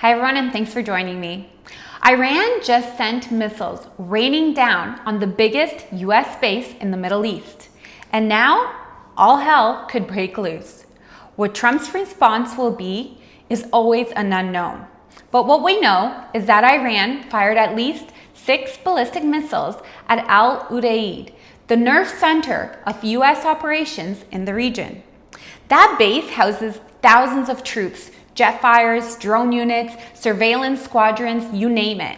Hi everyone, and thanks for joining me. Iran just sent missiles raining down on the biggest US base in the Middle East. And now, all hell could break loose. What Trump's response will be is always an unknown. But what we know is that Iran fired at least 6 ballistic missiles at Al Udeid, the nerve center of US operations in the region. That base houses thousands of troops, jet fighters, drone units, surveillance squadrons, you name it.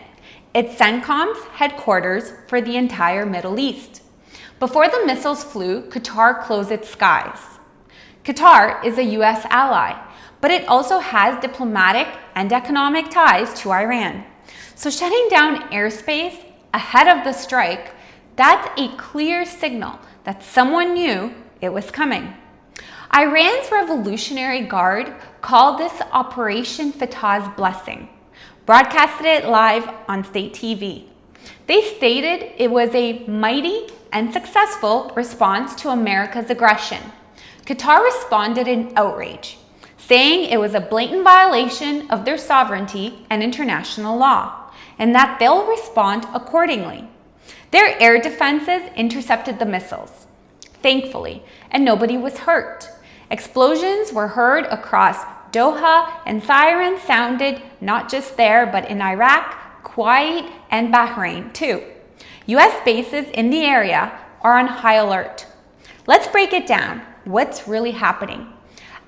It's CENTCOM's headquarters for the entire Middle East. Before the missiles flew, Qatar closed its skies. Qatar is a US ally, but it also has diplomatic and economic ties to Iran. So shutting down airspace ahead of the strike, that's a clear signal that someone knew it was coming. Iran's Revolutionary Guard called this Operation Fatah's Blessing, broadcasted it live on state TV. They stated it was a mighty and successful response to America's aggression. Qatar responded in outrage, saying it was a blatant violation of their sovereignty and international law, and that they'll respond accordingly. Their air defenses intercepted the missiles, thankfully, and nobody was hurt. Explosions were heard across Doha, and sirens sounded not just there, but in Iraq, Kuwait, and Bahrain too. US bases in the area are on high alert. Let's break it down. What's really happening?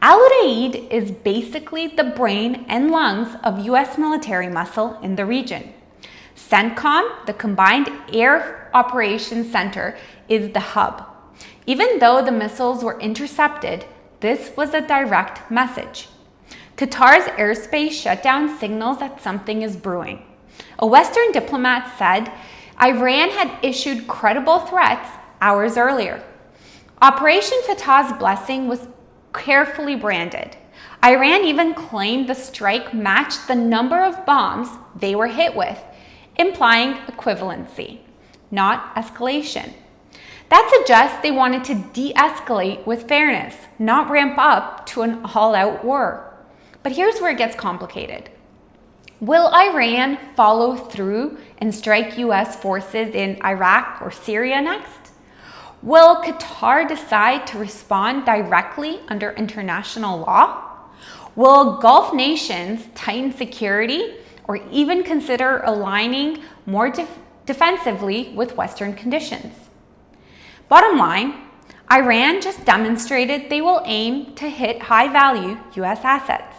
Al Udeid is basically the brain and lungs of US military muscle in the region. CENTCOM, the Combined Air Operations Center, is the hub. Even though the missiles were intercepted, this was a direct message. Qatar's airspace shutdown signals that something is brewing. A Western diplomat said Iran had issued credible threats hours earlier. Operation Fatah's Blessing was carefully branded. Iran even claimed the strike matched the number of bombs they were hit with, implying equivalency, not escalation. That suggests they wanted to de-escalate with fairness, not ramp up to an all-out war. But here's where it gets complicated. Will Iran follow through and strike US forces in Iraq or Syria next? Will Qatar decide to respond directly under international law? Will Gulf nations tighten security or even consider aligning more defensively with Western conditions? Bottom line, Iran just demonstrated they will aim to hit high-value US assets.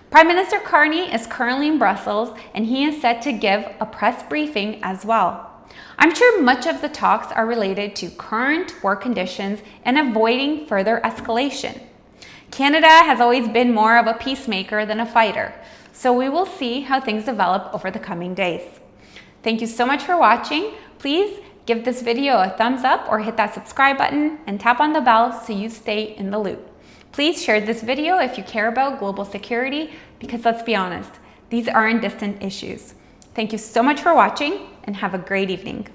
Prime Minister Carney is currently in Brussels, and he is set to give a press briefing as well. I'm sure much of the talks are related to current war conditions and avoiding further escalation. Canada has always been more of a peacemaker than a fighter, so we will see how things develop over the coming days. Thank you so much for watching. Please give this video a thumbs up or hit that subscribe button and tap on the bell so you stay in the loop. Please share this video if you care about global security, because let's be honest, these aren't distant issues. Thank you so much for watching and have a great evening.